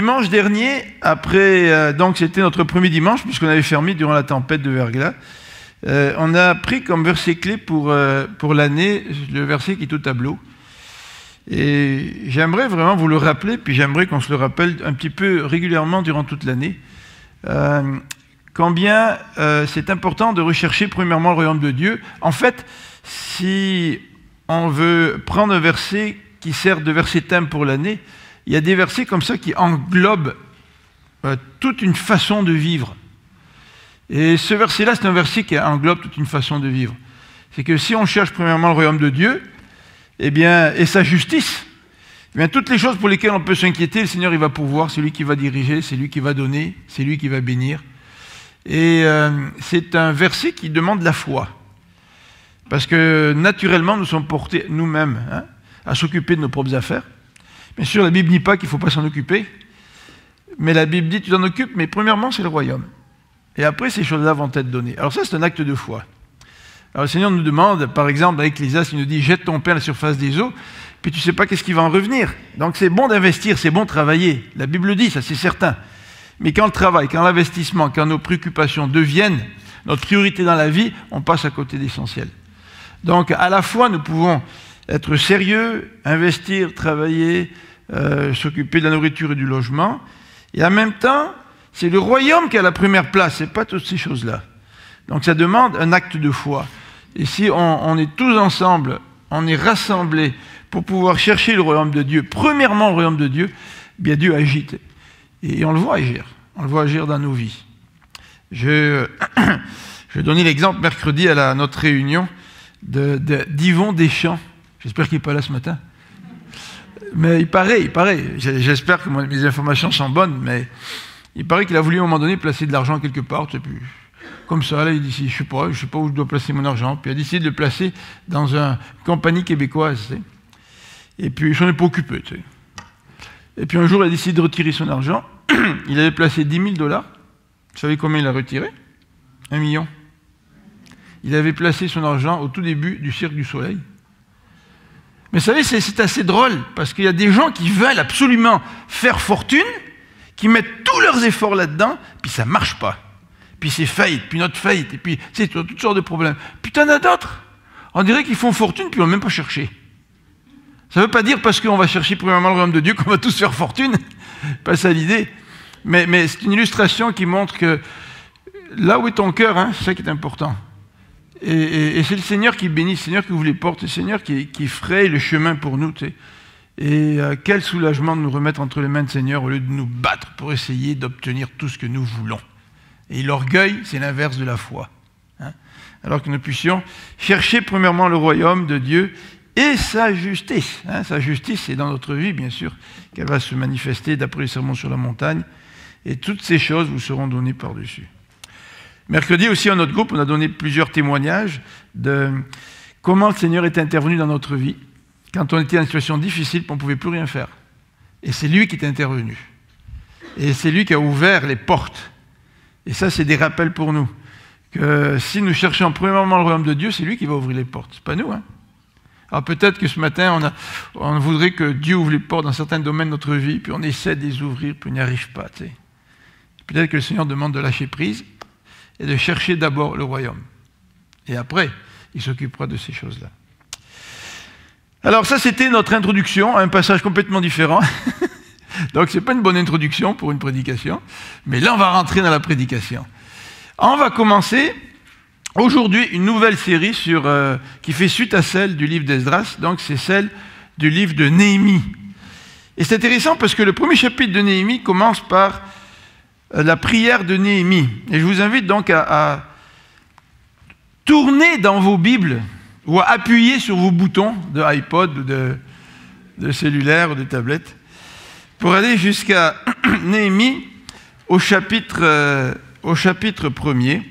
Dimanche dernier, après, donc c'était notre premier dimanche, puisqu'on avait fermé durant la tempête de verglas, on a pris comme verset clé pour l'année le verset qui est au tableau. Et j'aimerais vraiment vous le rappeler, puis j'aimerais qu'on se le rappelle un petit peu régulièrement durant toute l'année. Combien c'est important de rechercher premièrement le royaume de Dieu. En fait, si on veut prendre un verset qui sert de verset thème pour l'année, il y a des versets comme ça qui englobent toute une façon de vivre. Et ce verset-là, c'est un verset qui englobe toute une façon de vivre. C'est que si on cherche premièrement le royaume de Dieu, eh bien, et sa justice, eh bien, toutes les choses pour lesquelles on peut s'inquiéter, le Seigneur il va pouvoir, c'est lui qui va diriger, c'est lui qui va donner, c'est lui qui va bénir. Et c'est un verset qui demande la foi. Parce que naturellement, nous sommes portés nous-mêmes à s'occuper de nos propres affaires. Bien sûr, la Bible ne dit pas qu'il ne faut pas s'en occuper, mais la Bible dit tu t'en occupes, mais premièrement, c'est le royaume. Et après, ces choses-là vont être données. Alors ça, c'est un acte de foi. Alors le Seigneur nous demande, par exemple, dans Ecclésiaste, il nous dit « Jette ton pain à la surface des eaux », puis tu ne sais pas qu'est-ce qui va en revenir. Donc c'est bon d'investir, c'est bon de travailler. La Bible dit, ça c'est certain. Mais quand le travail, quand l'investissement, quand nos préoccupations deviennent notre priorité dans la vie, on passe à côté d'essentiel. Donc à la fois, nous pouvons être sérieux, investir, travailler, s'occuper de la nourriture et du logement, et en même temps, c'est le royaume qui a la première place, ce n'est pas toutes ces choses-là. Donc ça demande un acte de foi. Et si on est tous ensemble, on est rassemblés pour pouvoir chercher le royaume de Dieu, premièrement le royaume de Dieu, bien Dieu agit. Et on le voit agir dans nos vies. Je vais donner l'exemple mercredi à notre réunion d'Yvon Deschamps. J'espère qu'il n'est pas là ce matin. Mais il paraît. J'espère que mes informations sont bonnes, mais il paraît qu'il a voulu à un moment donné placer de l'argent quelque part, je ne sais plus. Comme ça, là, il dit, je ne sais pas où je dois placer mon argent. Puis il a décidé de le placer dans une compagnie québécoise. Tu sais. Et puis, il s'en est pas occupé. Tu sais. Et puis un jour, il a décidé de retirer son argent. Il avait placé 10 000 $. Vous savez combien il a retiré? 1 million. Il avait placé son argent au tout début du Cirque du Soleil. Mais vous savez, c'est assez drôle, parce qu'il y a des gens qui veulent absolument faire fortune, qui mettent tous leurs efforts là-dedans, puis ça ne marche pas. Puis c'est faillite, puis notre faillite, et puis c'est toutes sortes de problèmes. Puis t'en as d'autres. On dirait qu'ils font fortune, puis on n'a même pas cherché. Ça ne veut pas dire parce qu'on va chercher premièrement le royaume de Dieu qu'on va tous faire fortune. Pas ça l'idée. Mais c'est une illustration qui montre que là où est ton cœur, c'est ça qui est important. Et c'est le Seigneur qui bénit, le Seigneur qui ouvre les portes, le Seigneur qui fraye le chemin pour nous. Tu sais. Et quel soulagement de nous remettre entre les mains du Seigneur au lieu de nous battre pour essayer d'obtenir tout ce que nous voulons. Et l'orgueil, c'est l'inverse de la foi. Alors que nous puissions chercher premièrement le royaume de Dieu et sa justice. Sa justice, c'est dans notre vie, bien sûr, qu'elle va se manifester d'après le sermon sur la montagne. Et toutes ces choses vous seront données par-dessus. Mercredi aussi, à notre groupe, on a donné plusieurs témoignages de comment le Seigneur est intervenu dans notre vie quand on était dans une situation difficile, on ne pouvait plus rien faire. Et c'est lui qui est intervenu. Et c'est lui qui a ouvert les portes. Et ça, c'est des rappels pour nous. Que si nous cherchons premièrement le royaume de Dieu, c'est lui qui va ouvrir les portes. Ce n'est pas nous. Alors peut-être que ce matin, on voudrait que Dieu ouvre les portes dans certains domaines de notre vie, puis on essaie de les ouvrir, puis on n'y arrive pas. Tu sais. Peut-être que le Seigneur demande de lâcher prise et de chercher d'abord le royaume. Et après, il s'occupera de ces choses-là. Alors ça, c'était notre introduction à un passage complètement différent. Donc ce n'est pas une bonne introduction pour une prédication, mais là on va rentrer dans la prédication. On va commencer aujourd'hui une nouvelle série qui fait suite à celle du livre d'Esdras, donc c'est celle du livre de Néhémie. Et c'est intéressant parce que le premier chapitre de Néhémie commence par la prière de Néhémie. Et je vous invite donc à tourner dans vos Bibles ou à appuyer sur vos boutons de iPod ou de cellulaire ou de tablette pour aller jusqu'à Néhémie au chapitre 1er.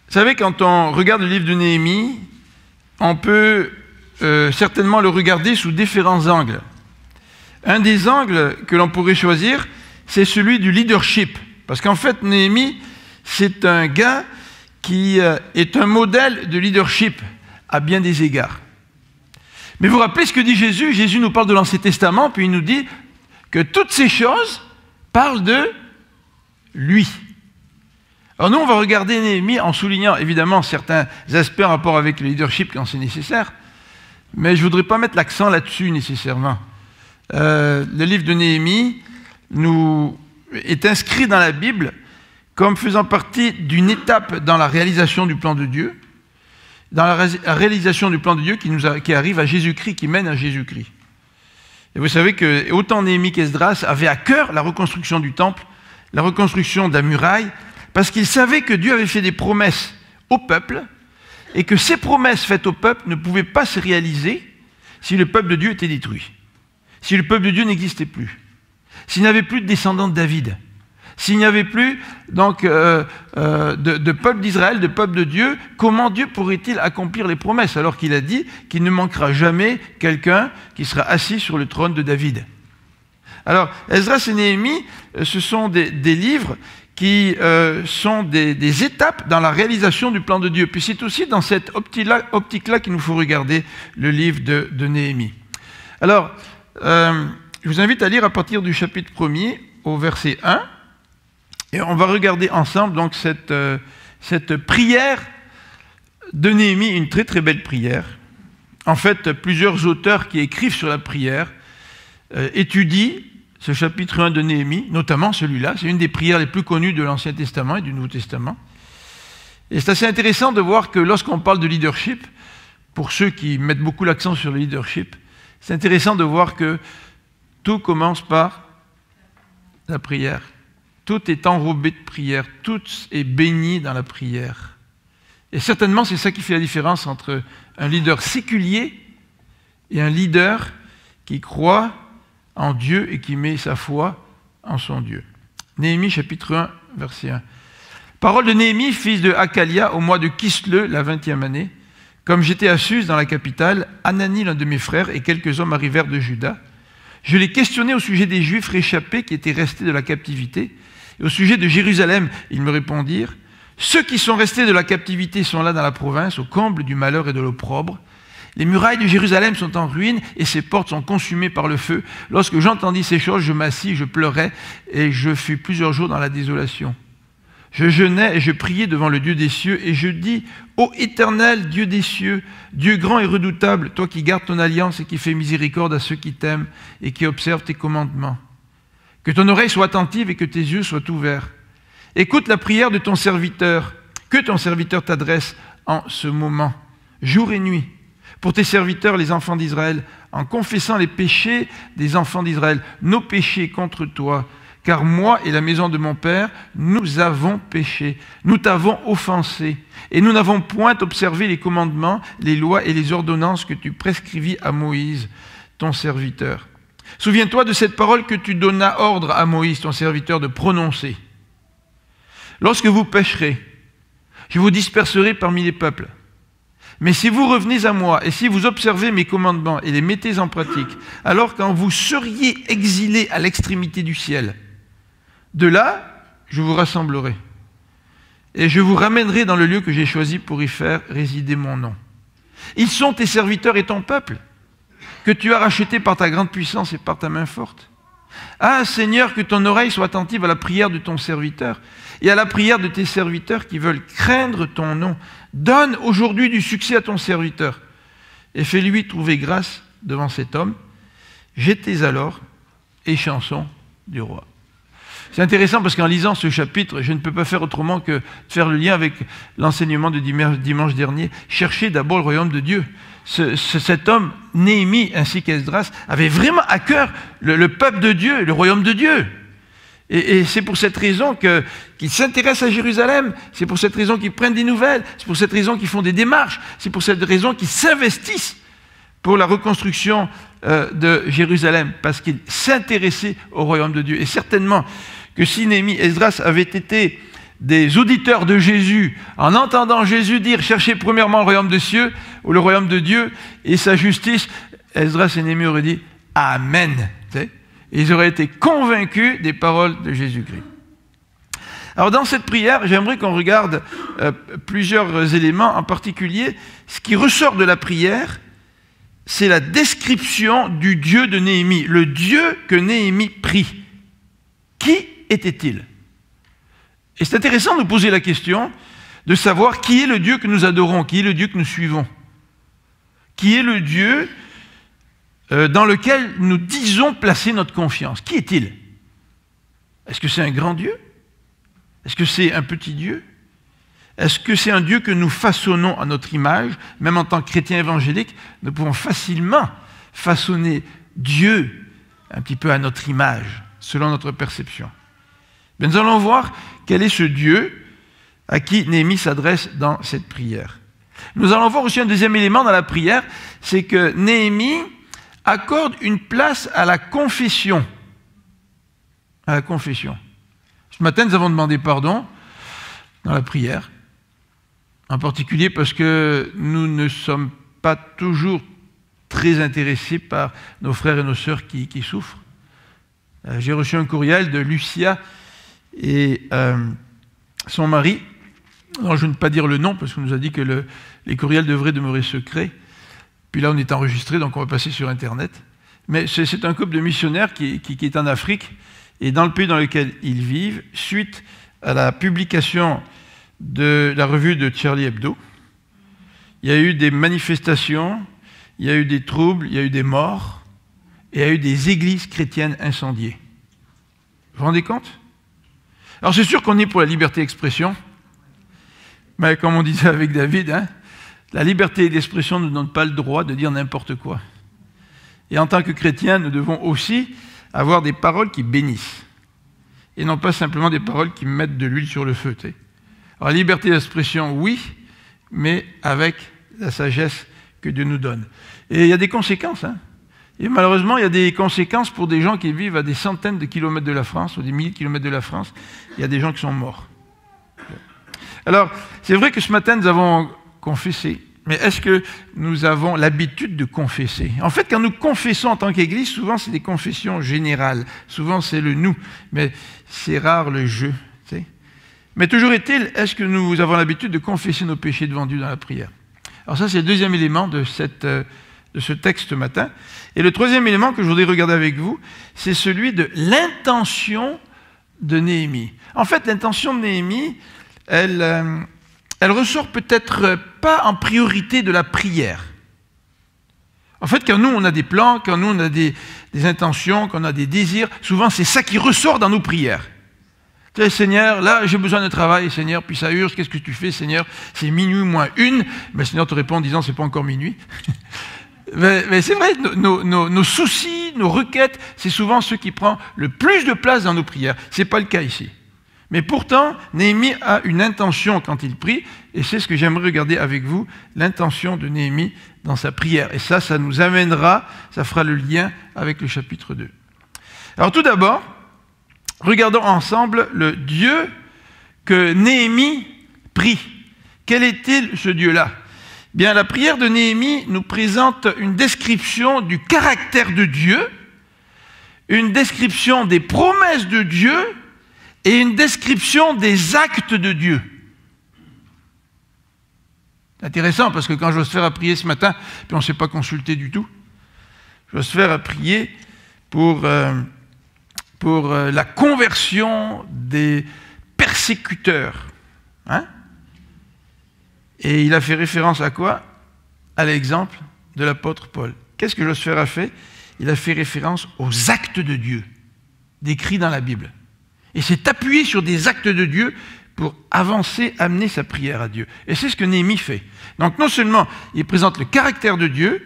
Vous savez, quand on regarde le livre de Néhémie, on peut certainement le regarder sous différents angles. Un des angles que l'on pourrait choisir, c'est celui du leadership. Parce qu'en fait, Néhémie, c'est un gars qui est un modèle de leadership à bien des égards. Mais vous vous rappelez ce que dit Jésus? Jésus nous parle de l'Ancien Testament, puis il nous dit que toutes ces choses parlent de lui. Alors nous, on va regarder Néhémie en soulignant évidemment certains aspects en rapport avec le leadership quand c'est nécessaire, mais je ne voudrais pas mettre l'accent là-dessus nécessairement. Le livre de Néhémie est inscrit dans la Bible comme faisant partie d'une étape dans la réalisation du plan de Dieu, dans la réalisation du plan de Dieu qui arrive à Jésus-Christ, qui mène à Jésus-Christ. Et vous savez que autant Néhémie qu'Esdras avaient à cœur la reconstruction du temple, la reconstruction de la muraille, parce qu'ils savaient que Dieu avait fait des promesses au peuple, et que ces promesses faites au peuple ne pouvaient pas se réaliser si le peuple de Dieu était détruit, si le peuple de Dieu n'existait plus, s'il n'y avait plus de descendants de David, s'il n'y avait plus donc, de peuple d'Israël, de peuple de Dieu, comment Dieu pourrait-il accomplir les promesses alors qu'il a dit qu'il ne manquera jamais quelqu'un qui sera assis sur le trône de David? Alors, Esdras et Néhémie, ce sont des livres qui sont des étapes dans la réalisation du plan de Dieu. Puis c'est aussi dans cette optique-là qu'il nous faut regarder le livre de Néhémie. Alors, je vous invite à lire à partir du chapitre 1er au verset 1. Et on va regarder ensemble donc cette prière de Néhémie, une très très belle prière. En fait, plusieurs auteurs qui écrivent sur la prière étudient ce chapitre 1 de Néhémie, notamment celui-là. C'est une des prières les plus connues de l'Ancien Testament et du Nouveau Testament. Et c'est assez intéressant de voir que lorsqu'on parle de leadership, pour ceux qui mettent beaucoup l'accent sur le leadership, c'est intéressant de voir que tout commence par la prière. Tout est enrobé de prière, tout est béni dans la prière. Et certainement, c'est ça qui fait la différence entre un leader séculier et un leader qui croit en Dieu et qui met sa foi en son Dieu. Néhémie, chapitre 1, verset 1. Parole de Néhémie, fils de Hakalia, au mois de Kisle, la 20e année. Comme j'étais à Suse, dans la capitale, Hanani, l'un de mes frères, et quelques hommes arrivèrent de Juda. Je les questionnais au sujet des Juifs réchappés qui étaient restés de la captivité. Et au sujet de Jérusalem, ils me répondirent, « Ceux qui sont restés de la captivité sont là dans la province, au comble du malheur et de l'opprobre. Les murailles de Jérusalem sont en ruine et ses portes sont consumées par le feu. Lorsque j'entendis ces choses, je m'assis, je pleurais et je fus plusieurs jours dans la désolation. Je jeûnais et je priais devant le Dieu des cieux et je dis, ô Éternel, Dieu des cieux, Dieu grand et redoutable, toi qui gardes ton alliance et qui fais miséricorde à ceux qui t'aiment et qui observent tes commandements. Que ton oreille soit attentive et que tes yeux soient ouverts. Écoute la prière de ton serviteur, que ton serviteur t'adresse en ce moment, jour et nuit, pour tes serviteurs, les enfants d'Israël, en confessant les péchés des enfants d'Israël, nos péchés contre toi, car moi et la maison de mon Père, nous avons péché, nous t'avons offensé, et nous n'avons point observé les commandements, les lois et les ordonnances que tu prescrivis à Moïse, ton serviteur. Souviens-toi de cette parole que tu donnas ordre à Moïse, ton serviteur, de prononcer. Lorsque vous pécherez, je vous disperserai parmi les peuples. Mais si vous revenez à moi, et si vous observez mes commandements et les mettez en pratique, alors quand vous seriez exilés à l'extrémité du ciel, de là, je vous rassemblerai. Et je vous ramènerai dans le lieu que j'ai choisi pour y faire résider mon nom. Ils sont tes serviteurs et ton peuple, que tu as racheté par ta grande puissance et par ta main forte. Ah Seigneur, que ton oreille soit attentive à la prière de ton serviteur et à la prière de tes serviteurs qui veulent craindre ton nom. Donne aujourd'hui du succès à ton serviteur et fais-lui trouver grâce devant cet homme. J'étais alors et chanson du roi. C'est intéressant parce qu'en lisant ce chapitre, je ne peux pas faire autrement que de faire le lien avec l'enseignement de dimanche dernier. Chercher d'abord le royaume de Dieu. Cet homme, Néhémie ainsi qu'Esdras, avait vraiment à cœur le peuple de Dieu, le royaume de Dieu. Et c'est pour cette raison qu'ils s'intéressent à Jérusalem, c'est pour cette raison qu'ils prennent des nouvelles, c'est pour cette raison qu'ils font des démarches, c'est pour cette raison qu'ils s'investissent pour la reconstruction de Jérusalem, parce qu'ils s'intéressaient au royaume de Dieu. Et certainement que si Néhémie et Esdras avaient été des auditeurs de Jésus, en entendant Jésus dire « Cherchez premièrement le royaume des cieux » ou le royaume de Dieu et sa justice, Esdras et Néhémie auraient dit « Amen ». Ils auraient été convaincus des paroles de Jésus-Christ. Alors dans cette prière, j'aimerais qu'on regarde plusieurs éléments, en particulier ce qui ressort de la prière, c'est la description du Dieu de Néhémie, le Dieu que Néhémie prie. Qui était-il? Et c'est intéressant de nous poser la question de savoir qui est le Dieu que nous adorons, qui est le Dieu que nous suivons, qui est le Dieu dans lequel nous disons placer notre confiance. Qui est-il? Est-ce que c'est un grand Dieu? Est-ce que c'est un petit Dieu? Est-ce que c'est un Dieu que nous façonnons à notre image? Même en tant que chrétiens évangéliques, nous pouvons facilement façonner Dieu un petit peu à notre image, selon notre perception. Mais nous allons voir quel est ce Dieu à qui Néhémie s'adresse dans cette prière. Nous allons voir aussi un deuxième élément dans la prière, c'est que Néhémie accorde une place à la confession. À la confession. Ce matin, nous avons demandé pardon dans la prière, en particulier parce que nous ne sommes pas toujours très intéressés par nos frères et nos sœurs qui souffrent. J'ai reçu un courriel de Lucia et son mari, alors je ne vais pas dire le nom parce qu'on nous a dit que les courriels devraient demeurer secrets. Puis là, on est enregistré, donc on va passer sur Internet. Mais c'est un couple de missionnaires qui est en Afrique et dans le pays dans lequel ils vivent, suite à la publication de la revue de Charlie Hebdo, il y a eu des manifestations, il y a eu des troubles, il y a eu des morts, et il y a eu des églises chrétiennes incendiées. Vous vous rendez compte? Alors c'est sûr qu'on est pour la liberté d'expression, mais comme on disait avec David, hein, la liberté d'expression ne nous donne pas le droit de dire n'importe quoi. Et en tant que chrétiens, nous devons aussi avoir des paroles qui bénissent, et non pas simplement des paroles qui mettent de l'huile sur le feu. Tu sais. Alors la liberté d'expression, oui, mais avec la sagesse que Dieu nous donne. Et il y a des conséquences, hein. Et malheureusement, il y a des conséquences pour des gens qui vivent à des centaines de kilomètres de la France, ou des milliers de kilomètres de la France. Il y a des gens qui sont morts. Alors, c'est vrai que ce matin, nous avons confessé. Mais est-ce que nous avons l'habitude de confesser? En fait, quand nous confessons en tant qu'Église, souvent, c'est des confessions générales. Souvent, c'est le « nous ». Mais c'est rare le « je ». Tu sais. Mais toujours est-il, est-ce que nous avons l'habitude de confesser nos péchés devant Dieu dans la prière? Alors ça, c'est le deuxième élément de ce texte ce matin. Et le troisième élément que je voudrais regarder avec vous, c'est celui de l'intention de Néhémie. En fait, l'intention de Néhémie, elle ressort peut-être pas en priorité de la prière. En fait, quand nous, on a des plans, quand nous, on a des intentions, quand on a des désirs, souvent, c'est ça qui ressort dans nos prières. Tu sais, Seigneur, là, j'ai besoin de travail, Seigneur, puis ça urge, qu'est-ce que tu fais, Seigneur? C'est minuit moins une. Mais Seigneur te répond en disant, c'est pas encore minuit. Mais c'est vrai, nos soucis, nos requêtes, c'est souvent ceux qui prennent le plus de place dans nos prières. Ce n'est pas le cas ici. Mais pourtant, Néhémie a une intention quand il prie, et c'est ce que j'aimerais regarder avec vous, l'intention de Néhémie dans sa prière. Et ça nous amènera, ça fera le lien avec le chapitre 2. Alors tout d'abord, regardons ensemble le Dieu que Néhémie prie. Quel est-il ce Dieu-là? Bien, la prière de Néhémie nous présente une description du caractère de Dieu, une description des promesses de Dieu et une description des actes de Dieu. C'est intéressant parce que quand Joseph a prié ce matin, puis on ne s'est pas consulté du tout, Joseph a prié pour la conversion des persécuteurs. Hein? Et il a fait référence à quoi? À l'exemple de l'apôtre Paul. Qu'est-ce que Joseph a fait? Il a fait référence aux actes de Dieu, décrits dans la Bible. Et s'est appuyé sur des actes de Dieu pour avancer, amener sa prière à Dieu. Et c'est ce que Néhémie fait. Donc non seulement il présente le caractère de Dieu,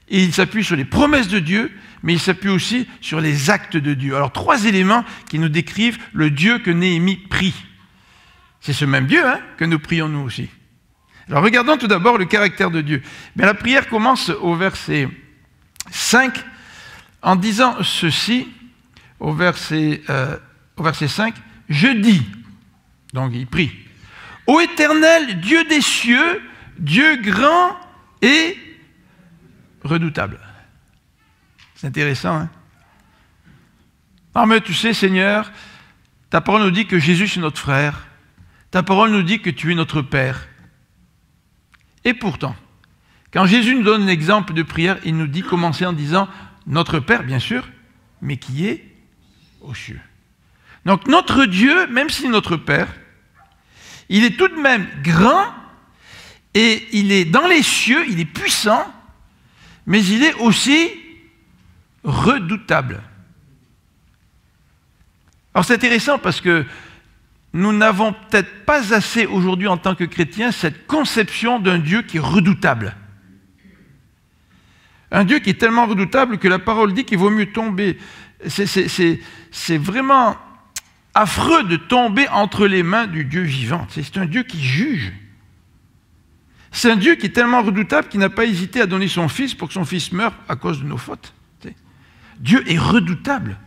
et il s'appuie sur les promesses de Dieu, mais il s'appuie aussi sur les actes de Dieu. Alors 3 éléments qui nous décrivent le Dieu que Néhémie prie. C'est ce même Dieu que nous prions nous aussi. Alors regardons tout d'abord le caractère de Dieu. Mais la prière commence au verset 5 en disant ceci, au verset 5, « Je dis », donc il prie, « Ô Éternel, Dieu des cieux, Dieu grand et redoutable. » C'est intéressant, hein? Ah mais tu sais, Seigneur, ta parole nous dit que Jésus c'est notre frère, ta parole nous dit que tu es notre Père. Et pourtant, Quand Jésus nous donne l'exemple de prière, il nous dit, commencer en disant « Notre Père », bien sûr, mais qui est aux cieux. Donc notre Dieu, même si notre Père, il est tout de même grand et il est dans les cieux, il est puissant, mais il est aussi redoutable. Alors c'est intéressant parce que nous n'avons peut-être pas assez aujourd'hui en tant que chrétiens cette conception d'un Dieu qui est redoutable. Un Dieu qui est tellement redoutable que la parole dit qu'il vaut mieux tomber. C'est vraiment affreux de tomber entre les mains du Dieu vivant. C'est un Dieu qui juge. C'est un Dieu qui est tellement redoutable qu'il n'a pas hésité à donner son Fils pour que son Fils meure à cause de nos fautes. Dieu est redoutable.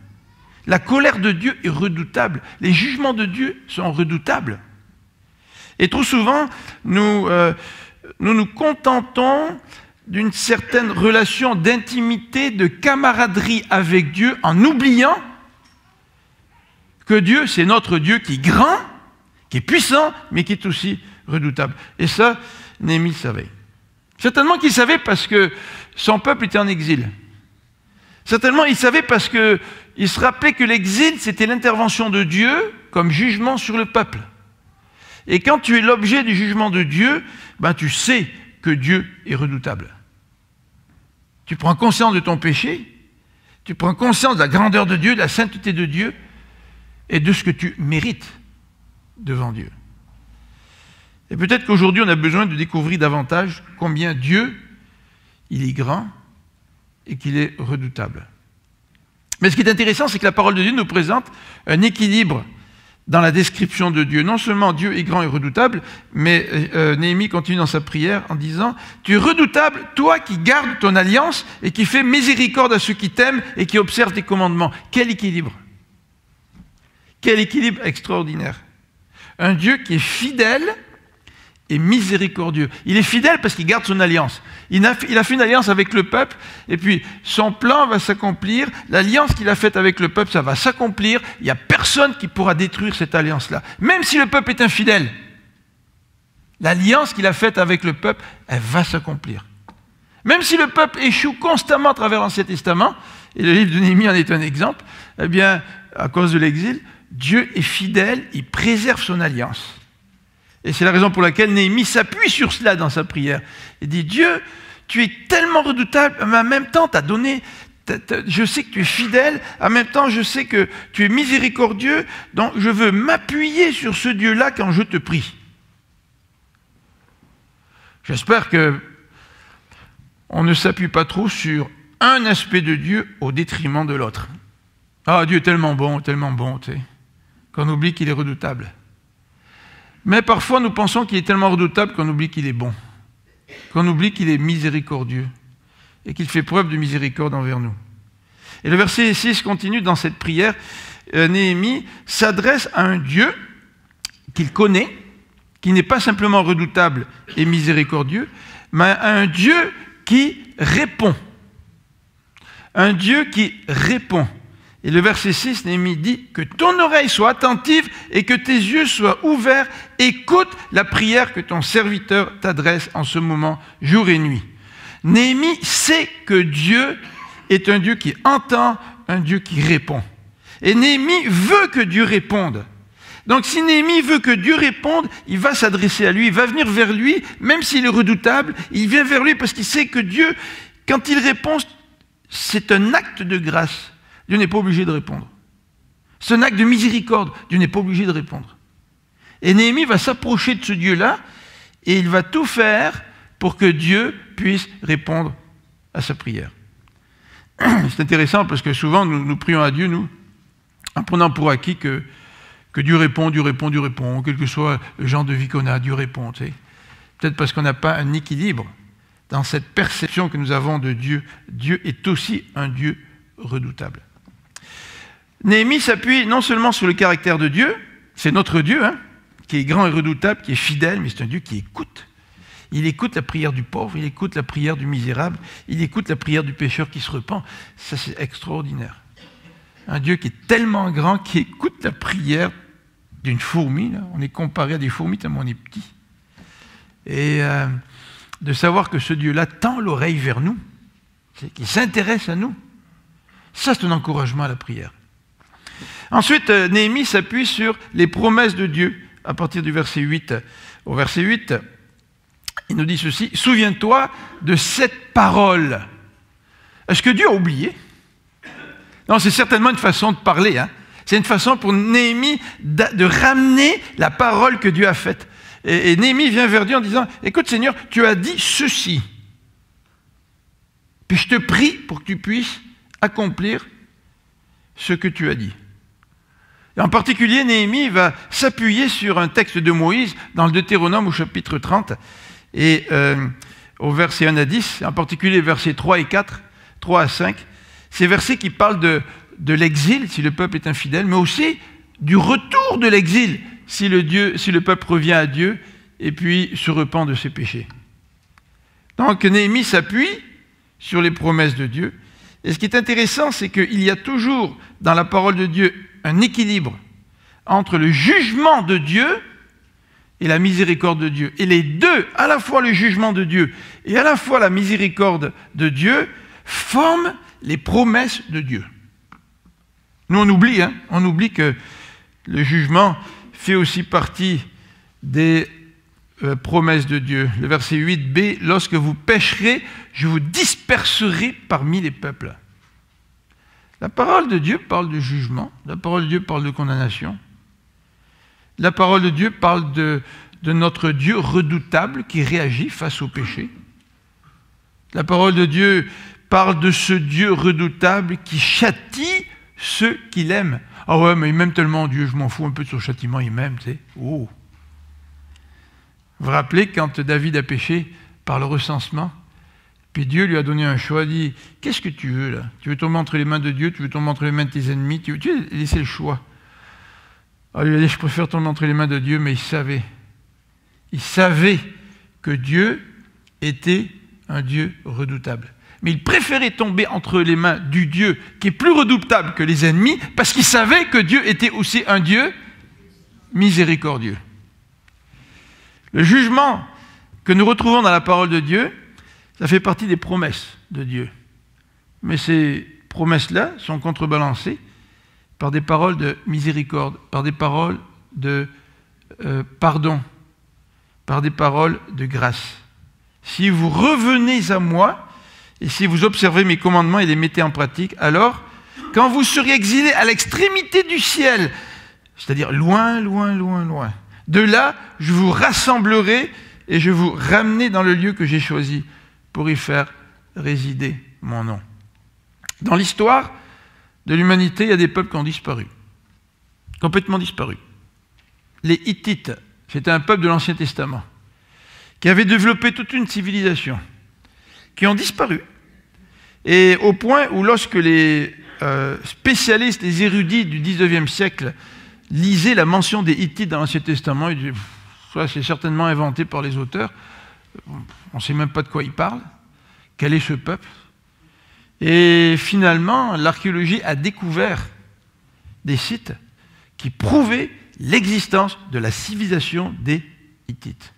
La colère de Dieu est redoutable. Les jugements de Dieu sont redoutables. Et trop souvent, nous nous contentons d'une certaine relation d'intimité, de camaraderie avec Dieu, en oubliant que Dieu, c'est notre Dieu qui est grand, qui est puissant, mais qui est aussi redoutable. Et ça, Néhémie savait. Certainement qu'il savait parce que son peuple était en exil. Certainement il savait parce qu'il se rappelait que l'exil, c'était l'intervention de Dieu comme jugement sur le peuple. Et quand tu es l'objet du jugement de Dieu, ben tu sais que Dieu est redoutable. Tu prends conscience de ton péché, tu prends conscience de la grandeur de Dieu, de la sainteté de Dieu, et de ce que tu mérites devant Dieu. Et peut-être qu'aujourd'hui, on a besoin de découvrir davantage combien Dieu, il est grand et qu'il est redoutable. Mais ce qui est intéressant, c'est que la parole de Dieu nous présente un équilibre dans la description de Dieu. Non seulement Dieu est grand et redoutable, mais Néhémie continue dans sa prière en disant « Tu es redoutable, toi qui gardes ton alliance et qui fais miséricorde à ceux qui t'aiment et qui observent tes commandements. » Quel équilibre! Quel équilibre extraordinaire! Un Dieu qui est fidèle et miséricordieux. Il est fidèle parce qu'il garde son alliance. Il a fait une alliance avec le peuple, et puis son plan va s'accomplir. L'alliance qu'il a faite avec le peuple, ça va s'accomplir. Il n'y a personne qui pourra détruire cette alliance-là. Même si le peuple est infidèle, l'alliance qu'il a faite avec le peuple, elle va s'accomplir. Même si le peuple échoue constamment à travers l'Ancien Testament, et le livre de Néhémie en est un exemple, eh bien, à cause de l'exil, Dieu est fidèle, il préserve son alliance. Et c'est la raison pour laquelle Néhémie s'appuie sur cela dans sa prière. Il dit, Dieu, tu es tellement redoutable, mais en même temps, je sais que tu es fidèle, en même temps, je sais que tu es miséricordieux, donc je veux m'appuyer sur ce Dieu-là quand je te prie. J'espère qu'on ne s'appuie pas trop sur un aspect de Dieu au détriment de l'autre. Ah, Dieu est tellement bon, tu sais, qu'on oublie qu'il est redoutable. Mais parfois, nous pensons qu'il est tellement redoutable qu'on oublie qu'il est bon, qu'on oublie qu'il est miséricordieux et qu'il fait preuve de miséricorde envers nous. Et le verset 6 continue dans cette prière. Néhémie s'adresse à un Dieu qu'il connaît, qui n'est pas simplement redoutable et miséricordieux, mais à un Dieu qui répond. Un Dieu qui répond. Et le verset 6, Néhémie dit que ton oreille soit attentive et que tes yeux soient ouverts. Écoute la prière que ton serviteur t'adresse en ce moment, jour et nuit. Néhémie sait que Dieu est un Dieu qui entend, un Dieu qui répond. Et Néhémie veut que Dieu réponde. Donc si Néhémie veut que Dieu réponde, il va s'adresser à lui, il va venir vers lui, même s'il est redoutable, il vient vers lui parce qu'il sait que Dieu, quand il répond, c'est un acte de grâce. Dieu n'est pas obligé de répondre. C'est un acte de miséricorde. Dieu n'est pas obligé de répondre. Et Néhémie va s'approcher de ce Dieu-là et il va tout faire pour que Dieu puisse répondre à sa prière. C'est intéressant parce que souvent nous prions à Dieu, nous, en prenant pour acquis que Dieu répond, quel que soit le genre de vie qu'on a, Dieu répond. Tu sais. Peut-être parce qu'on n'a pas un équilibre dans cette perception que nous avons de Dieu. Dieu est aussi un Dieu redoutable. Néhémie s'appuie non seulement sur le caractère de Dieu, c'est notre Dieu, qui est grand et redoutable, qui est fidèle, mais c'est un Dieu qui écoute. Il écoute la prière du pauvre, il écoute la prière du misérable, il écoute la prière du pécheur qui se repent. Ça, c'est extraordinaire. Un Dieu qui est tellement grand, qui écoute la prière d'une fourmi. Là. On est comparé à des fourmis tellement on est petit. Et de savoir que ce Dieu-là tend l'oreille vers nous, qu'il s'intéresse à nous. Ça, c'est un encouragement à la prière. Ensuite, Néhémie s'appuie sur les promesses de Dieu, à partir du verset 8. Au verset 8, il nous dit ceci, « Souviens-toi de cette parole. » Est-ce que Dieu a oublié? Non, c'est certainement une façon de parler. Hein. C'est une façon pour Néhémie de ramener la parole que Dieu a faite. Et Néhémie vient vers Dieu en disant, « Écoute Seigneur, tu as dit ceci. Puis je te prie pour que tu puisses accomplir ce que tu as dit. » Et en particulier, Néhémie va s'appuyer sur un texte de Moïse dans le Deutéronome au chapitre 30 et au verset 1 à 10, en particulier versets 3 et 4, 3 à 5, ces versets qui parlent de l'exil, si le peuple est infidèle, mais aussi du retour de l'exil, si le peuple revient à Dieu et puis se repent de ses péchés. Donc Néhémie s'appuie sur les promesses de Dieu. Et ce qui est intéressant, c'est qu'il y a toujours dans la parole de Dieu un équilibre entre le jugement de Dieu et la miséricorde de Dieu. Et les deux, à la fois le jugement de Dieu et à la fois la miséricorde de Dieu, forment les promesses de Dieu. Nous, on oublie que le jugement fait aussi partie des promesses de Dieu. Le verset 8b, « Lorsque vous pécherez, je vous disperserai parmi les peuples. » La parole de Dieu parle de jugement, la parole de Dieu parle de condamnation. La parole de Dieu parle de notre Dieu redoutable qui réagit face au péché. La parole de Dieu parle de ce Dieu redoutable qui châtie ceux qu'il aime. Ah ouais, mais il m'aime tellement Dieu, je m'en fous un peu de son châtiment, il m'aime, tu sais. Oh. Vous vous rappelez quand David a péché par le recensement, puis Dieu lui a donné un choix, il dit, qu'est-ce que tu veux là? Tu veux tomber entre les mains de Dieu, tu veux tomber entre les mains de tes ennemis, tu veux laisser le choix. Alors il a dit, je préfère tomber entre les mains de Dieu, mais il savait que Dieu était un Dieu redoutable. Mais il préférait tomber entre les mains du Dieu qui est plus redoutable que les ennemis, parce qu'il savait que Dieu était aussi un Dieu miséricordieux. Le jugement que nous retrouvons dans la parole de Dieu, ça fait partie des promesses de Dieu. Mais ces promesses-là sont contrebalancées par des paroles de miséricorde, par des paroles de pardon, par des paroles de grâce. Si vous revenez à moi, et si vous observez mes commandements et les mettez en pratique, alors, quand vous serez exilés à l'extrémité du ciel, c'est-à-dire loin, loin, loin, loin, de là, je vous rassemblerai et je vous ramenerai dans le lieu que j'ai choisi pour y faire résider mon nom. Dans l'histoire de l'humanité, il y a des peuples qui ont disparu, complètement disparu. Les Hittites, c'était un peuple de l'Ancien Testament, qui avait développé toute une civilisation, qui ont disparu. Et au point où lorsque les spécialistes, les érudits du 19e siècle lisaient la mention des Hittites dans l'Ancien Testament, ils disaient, ça c'est certainement inventé par les auteurs, on ne sait même pas de quoi ils parlent, quel est ce peuple. Et finalement, l'archéologie a découvert des sites qui prouvaient l'existence de la civilisation des Hittites.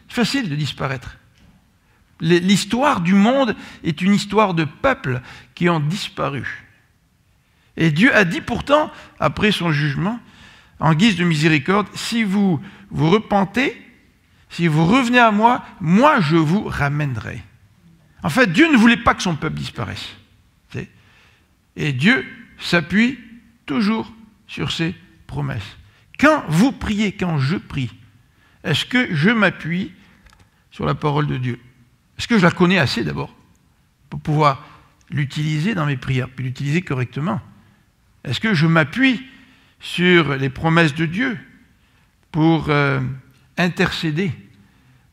C'est facile de disparaître. L'histoire du monde est une histoire de peuples qui ont disparu. Et Dieu a dit pourtant, après son jugement, en guise de miséricorde, si vous vous repentez, si vous revenez à moi, moi je vous ramènerai. En fait, Dieu ne voulait pas que son peuple disparaisse. Et Dieu s'appuie toujours sur ses promesses. Quand vous priez, quand je prie, est-ce que je m'appuie sur la parole de Dieu? Est-ce que je la connais assez d'abord pour pouvoir l'utiliser dans mes prières, puis l'utiliser correctement? Est-ce que je m'appuie sur les promesses de Dieu pour intercéder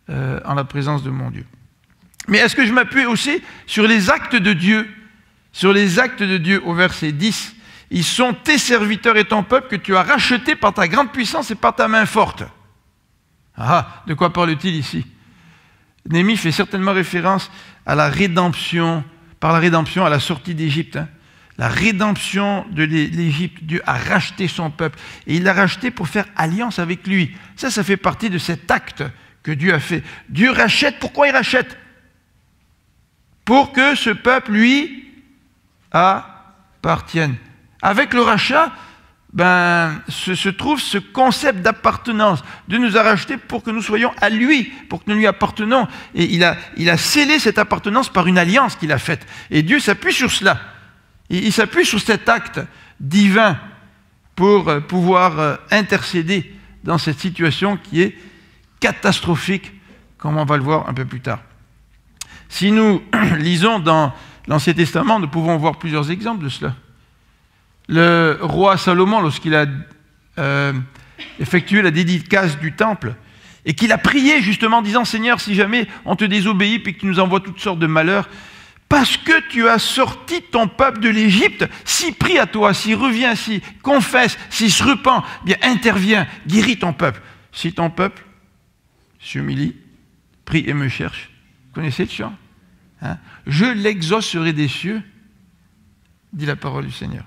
en la présence de mon Dieu? Mais est-ce que je m'appuie aussi sur les actes de Dieu? Sur les actes de Dieu au verset 10. Ils sont tes serviteurs et ton peuple que tu as rachetés par ta grande puissance et par ta main forte. Ah, de quoi parle-t-il ici? Néhémie fait certainement référence à la rédemption, par la rédemption à la sortie d'Égypte. Hein. La rédemption de l'Égypte, Dieu a racheté son peuple. Et il l'a racheté pour faire alliance avec lui. Ça fait partie de cet acte que Dieu a fait. Dieu rachète. Pourquoi il rachète? Pour que ce peuple lui appartienne. Avec le rachat, se trouve ce concept d'appartenance. Dieu nous a rachetés pour que nous soyons à lui, pour que nous lui appartenons. Et il a scellé cette appartenance par une alliance qu'il a faite. Et Dieu s'appuie sur cela. Il s'appuie sur cet acte divin pour pouvoir intercéder dans cette situation qui est catastrophique, comme on va le voir un peu plus tard. Si nous lisons dans l'Ancien Testament, nous pouvons voir plusieurs exemples de cela. Le roi Salomon, lorsqu'il a effectué la dédicace du temple, et qu'il a prié justement en disant « Seigneur, si jamais on te désobéit puis que tu nous envoies toutes sortes de malheurs, parce que tu as sorti ton peuple de l'Égypte, s'il prie à toi, s'il revient, s'il confesse, s'il se repent, bien interviens, guéris ton peuple. Si ton peuple s'humilie, prie et me cherche. » Vous connaissez le chant? Hein? Je l'exaucerai des cieux, dit la parole du Seigneur.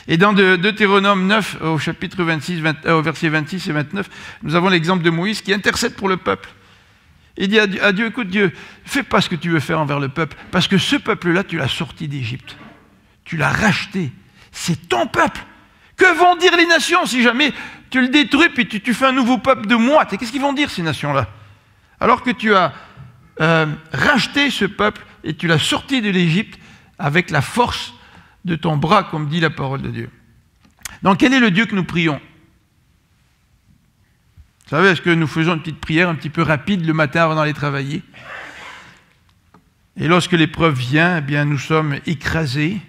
Et dans Deutéronome 9, au chapitre 26, au verset 26 et 29, nous avons l'exemple de Moïse qui intercède pour le peuple. Il dit à Dieu, écoute Dieu, fais pas ce que tu veux faire envers le peuple, parce que ce peuple-là, tu l'as sorti d'Égypte. Tu l'as racheté. C'est ton peuple. Que vont dire les nations si jamais tu le détruis puis tu fais un nouveau peuple de moite? Et qu'est-ce qu'ils vont dire ces nations-là? Alors que tu as racheté ce peuple et tu l'as sorti de l'Égypte avec la force de ton bras, comme dit la parole de Dieu. Donc, quel est le Dieu que nous prions? Vous savez, est-ce que nous faisons une petite prière un petit peu rapide le matin avant d'aller travailler? Et lorsque l'épreuve vient, eh bien, nous sommes écrasés.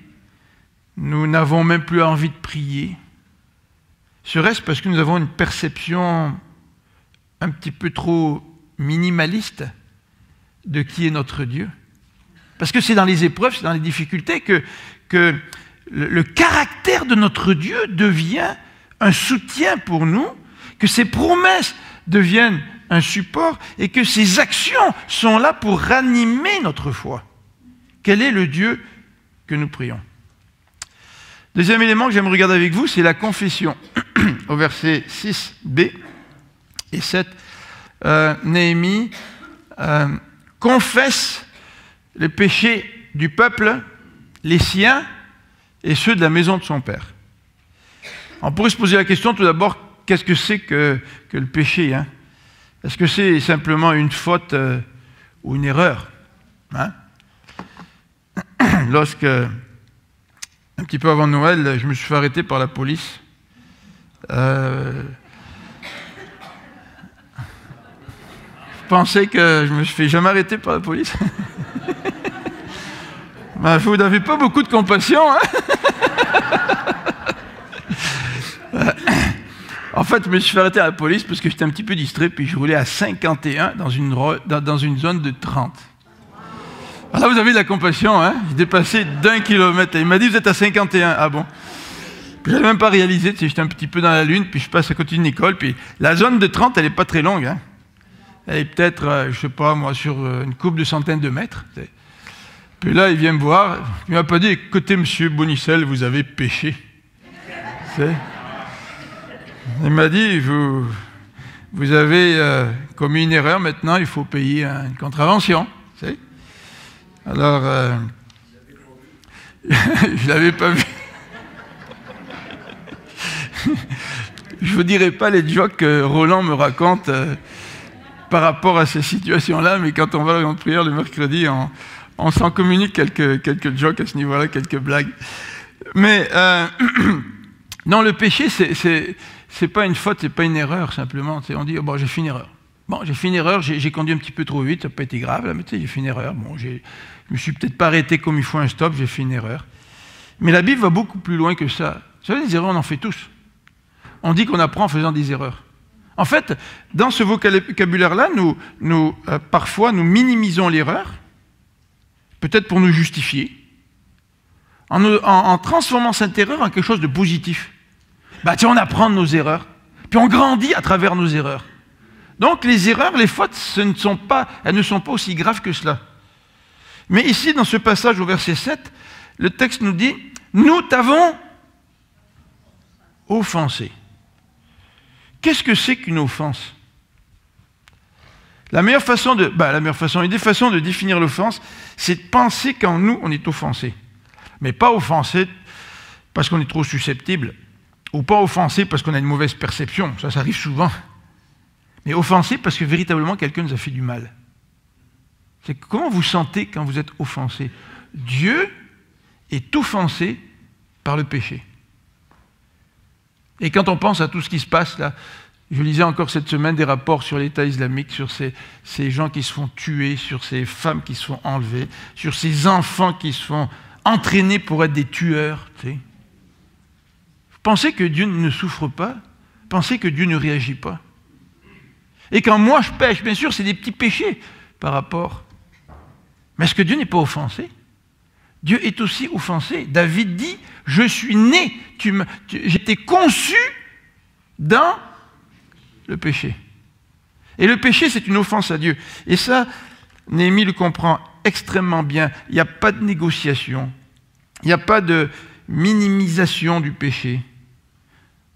Nous n'avons même plus envie de prier. Serait-ce parce que nous avons une perception un petit peu trop minimaliste de qui est notre Dieu? Parce que c'est dans les épreuves, c'est dans les difficultés que le caractère de notre Dieu devient un soutien pour nous, que ses promesses deviennent un support et que ses actions sont là pour ranimer notre foi. Quel est le Dieu que nous prions? Deuxième élément que j'aimerais regarder avec vous, c'est la confession. Au verset 6b et 7, Néhémie confesse les péchés du peuple, les siens et ceux de la maison de son père. On pourrait se poser la question tout d'abord, qu'est-ce que c'est que le péché, hein? Est-ce que c'est simplement une faute ou une erreur, hein? Lorsque, un petit peu avant Noël, je me suis fait arrêter par la police. Je pensais que je me suis fait jamais arrêter par la police. Vous n'avez pas beaucoup de compassion, hein? En fait, je me suis fait arrêter à la police parce que j'étais un petit peu distrait, puis je roulais à 51 dans une zone de 30. Alors là, vous avez de la compassion, hein? J'ai dépassé d'1 kilomètre. Il m'a dit, vous êtes à 51. Ah bon? Puis je n'avais même pas réalisé, tu sais, j'étais un petit peu dans la lune, puis je passe à côté d'une école, puis la zone de 30, elle n'est pas très longue, hein? Elle est peut-être, je ne sais pas, moi, sur une couple de centaines de mètres. Tu sais. Puis là, il vient me voir, il ne m'a pas dit, écoutez, monsieur Bonicel, vous avez péché. Tu sais. Il m'a dit, vous avez commis une erreur, maintenant il faut payer une contravention. Tu sais. Alors, je ne l'avais pas vu. Je ne vous dirai pas les jokes que Roland me raconte par rapport à ces situations-là, mais quand on va à la prière le mercredi, on s'en communique quelques jokes à ce niveau-là, quelques blagues. Mais non, le péché, c'est pas une faute, c'est pas une erreur, simplement. On dit, oh, bon, j'ai fait une erreur. Bon, j'ai fait une erreur, j'ai conduit un petit peu trop vite, ça n'a pas été grave, là, mais tu sais, j'ai fait une erreur. Bon, je me suis peut-être pas arrêté comme il faut un stop, j'ai fait une erreur. Mais la Bible va beaucoup plus loin que ça. Vous savez, les erreurs, on en fait tous. On dit qu'on apprend en faisant des erreurs. En fait, dans ce vocabulaire-là, parfois, nous minimisons l'erreur, peut-être pour nous justifier, en transformant cette erreur en quelque chose de positif. Bah, tiens, on apprend de nos erreurs, puis on grandit à travers nos erreurs. Donc, les erreurs, les fautes, elles ne sont pas aussi graves que cela. Mais ici, dans ce passage au verset 7, le texte nous dit « Nous t'avons offensé ». Qu'est-ce que c'est qu'une offense? La meilleure façon, une des façons de définir l'offense, c'est de penser qu'en nous, on est offensé. Mais pas offensé parce qu'on est trop susceptible, ou pas offensé parce qu'on a une mauvaise perception, ça arrive souvent, mais offensé parce que véritablement quelqu'un nous a fait du mal. C'est comment vous sentez quand vous êtes offensé? Dieu est offensé par le péché. Et quand on pense à tout ce qui se passe là, je lisais encore cette semaine des rapports sur l'État islamique, sur ces gens qui se font tuer, sur ces femmes qui se font enlever, sur ces enfants qui se font entraîner pour être des tueurs. Tu sais. Pensez que Dieu ne souffre pas, pensez que Dieu ne réagit pas. Et quand moi je pêche, bien sûr, c'est des petits péchés par rapport. Mais est-ce que Dieu n'est pas offensé? Dieu est aussi offensé. David dit, je suis né, j'étais conçu dans le péché. Et le péché, c'est une offense à Dieu. Et ça, Néhémie le comprend extrêmement bien. Il n'y a pas de négociation. Il n'y a pas de minimisation du péché.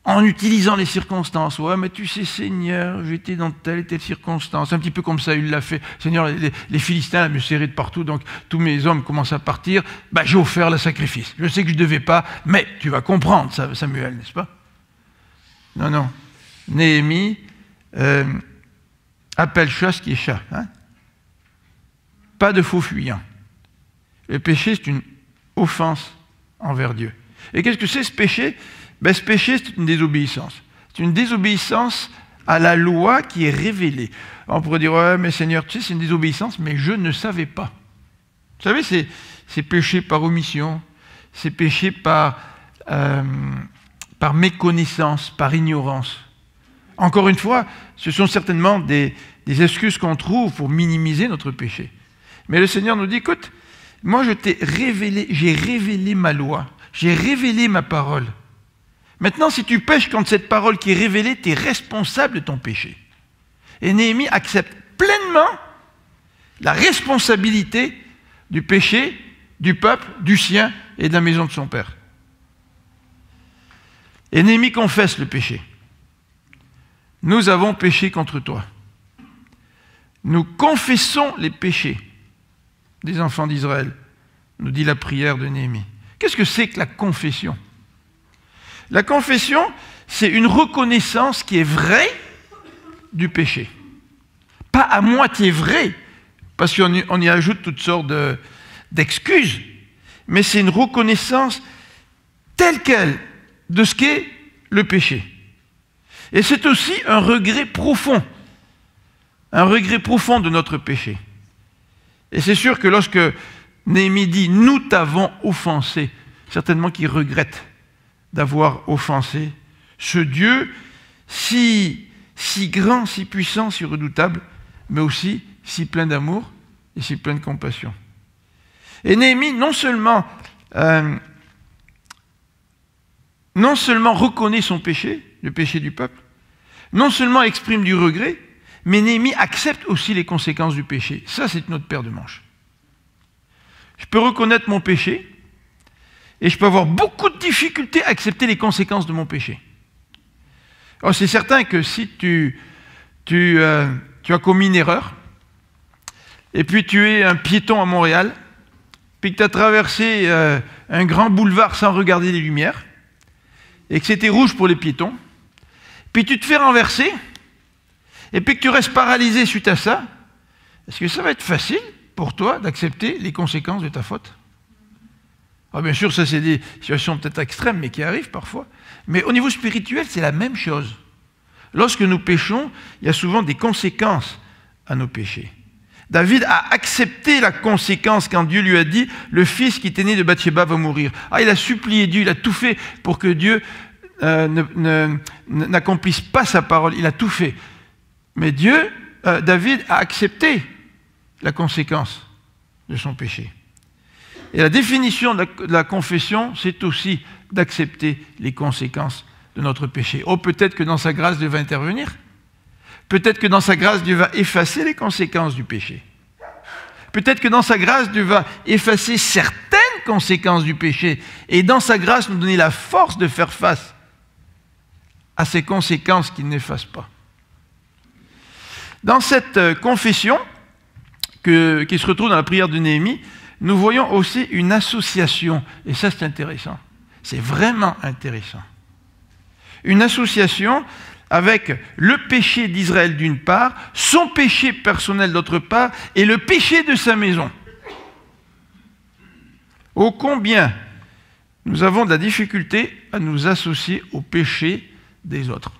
En utilisant les circonstances. Ouais, mais tu sais, Seigneur, j'étais dans telle et telle circonstance. Un petit peu comme Saül l'a fait. Seigneur, les Philistins là, me serraient de partout, donc tous mes hommes commencent à partir. Ben, j'ai offert le sacrifice. Je sais que je ne devais pas, mais tu vas comprendre, Samuel, n'est-ce pas? Non, non. Néhémie appelle chat ce qui est chat. Hein? Pas de faux fuyants. Le péché, c'est une offense envers Dieu. Et qu'est-ce que c'est ce péché? Ben, ce péché, c'est une désobéissance. C'est une désobéissance à la loi qui est révélée. On pourrait dire, ouais, mais Seigneur, tu sais, c'est une désobéissance, mais je ne savais pas. Vous savez, c'est péché par omission, c'est péché par méconnaissance, par ignorance. Encore une fois, ce sont certainement des excuses qu'on trouve pour minimiser notre péché. Mais le Seigneur nous dit, écoute, moi je t'ai révélé, j'ai révélé ma loi, j'ai révélé ma parole. Maintenant, si tu pêches contre cette parole qui est révélée, tu es responsable de ton péché. Et Néhémie accepte pleinement la responsabilité du péché, du peuple, du sien et de la maison de son père. Et Néhémie confesse le péché. Nous avons péché contre toi. Nous confessons les péchés des enfants d'Israël, nous dit la prière de Néhémie. Qu'est-ce que c'est que la confession? La confession, c'est une reconnaissance qui est vraie du péché. Pas à moitié vraie, parce qu'on y ajoute toutes sortes d'excuses, mais c'est une reconnaissance telle quelle de ce qu'est le péché. Et c'est aussi un regret profond de notre péché. Et c'est sûr que lorsque Néhémie dit « nous t'avons offensé », certainement qu'il regrette d'avoir offensé ce Dieu si grand, si puissant, si redoutable, mais aussi si plein d'amour et si plein de compassion. Et Néhémie non seulement reconnaît son péché, le péché du peuple, non seulement exprime du regret, mais Néhémie accepte aussi les conséquences du péché. Ça, c'est notre paire de manches. Je peux reconnaître mon péché, et je peux avoir beaucoup de difficultés à accepter les conséquences de mon péché. Alors, c'est certain que si tu as commis une erreur, et puis tu es un piéton à Montréal, puis que tu as traversé un grand boulevard sans regarder les lumières, et que c'était rouge pour les piétons, puis tu te fais renverser, et puis que tu restes paralysé suite à ça, est-ce que ça va être facile pour toi d'accepter les conséquences de ta faute? Alors bien sûr, ça c'est des situations peut-être extrêmes, mais qui arrivent parfois. Mais au niveau spirituel, c'est la même chose. Lorsque nous péchons, il y a souvent des conséquences à nos péchés. David a accepté la conséquence quand Dieu lui a dit « le fils qui était né de Bathsheba va mourir ». Ah, il a supplié Dieu, il a tout fait pour que Dieu n'accomplisse pas sa parole. Il a tout fait. Mais David a accepté la conséquence de son péché. Et la définition de la confession, c'est aussi d'accepter les conséquences de notre péché. Oh, peut-être que dans sa grâce, Dieu va intervenir. Peut-être que dans sa grâce, Dieu va effacer les conséquences du péché. Peut-être que dans sa grâce, Dieu va effacer certaines conséquences du péché. Et dans sa grâce, nous donner la force de faire face à ces conséquences qu'il n'efface pas. Dans cette confession qui se retrouve dans la prière de Néhémie, nous voyons aussi une association. Et ça, c'est intéressant. C'est vraiment intéressant. Une association avec le péché d'Israël d'une part, son péché personnel d'autre part, et le péché de sa maison. Ô combien nous avons de la difficulté à nous associer au péché des autres.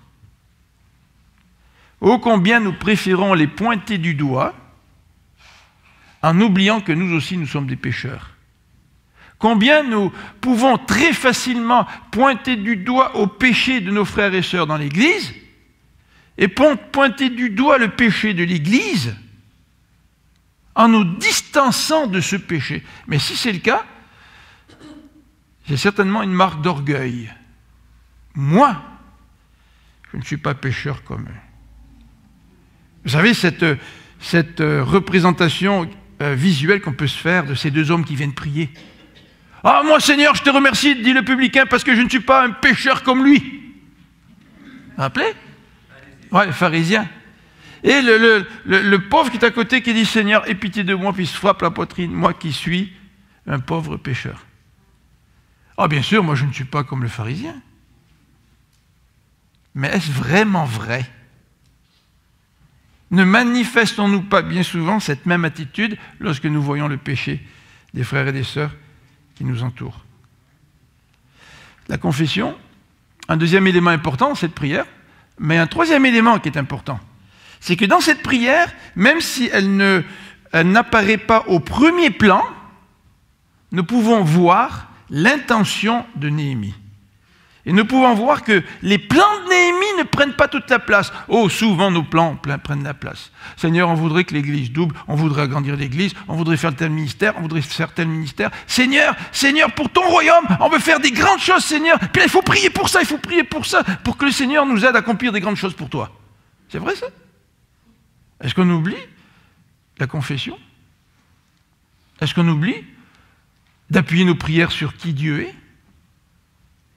Ô combien nous préférons les pointer du doigt en oubliant que nous aussi nous sommes des pécheurs. Combien nous pouvons très facilement pointer du doigt au péché de nos frères et sœurs dans l'Église et pointer du doigt le péché de l'Église en nous distançant de ce péché. Mais si c'est le cas, c'est certainement une marque d'orgueil. Moi, je ne suis pas pécheur comme eux. Vous savez, cette représentation visuelle qu'on peut se faire de ces deux hommes qui viennent prier. « Ah, moi, Seigneur, je te remercie, dit le publicain, parce que je ne suis pas un pécheur comme lui. » Vous vous rappelez? Ouais, le pharisien. Et le pauvre qui est à côté qui dit « Seigneur, aie pitié de moi, puis il se frappe la poitrine, moi qui suis un pauvre pécheur. » Ah, bien sûr, moi, je ne suis pas comme le pharisien. Mais est-ce vraiment vrai? Ne manifestons-nous pas bien souvent cette même attitude lorsque nous voyons le péché des frères et des sœurs qui nous entourent? La confession, un deuxième élément important dans cette prière, mais un troisième élément qui est important, c'est que dans cette prière, même si elle n'apparaît pas au premier plan, nous pouvons voir l'intention de Néhémie. Et nous pouvons voir que les plans de Néhémie ne prennent pas toute la place. Oh, souvent nos plans prennent la place. Seigneur, on voudrait que l'Église double, on voudrait agrandir l'Église, on voudrait faire tel ministère, on voudrait faire tel ministère. Seigneur, Seigneur, pour ton royaume, on veut faire des grandes choses, Seigneur. Puis là, il faut prier pour ça, il faut prier pour ça, pour que le Seigneur nous aide à accomplir des grandes choses pour toi. C'est vrai ça? Est-ce qu'on oublie la confession? Est-ce qu'on oublie d'appuyer nos prières sur qui Dieu est?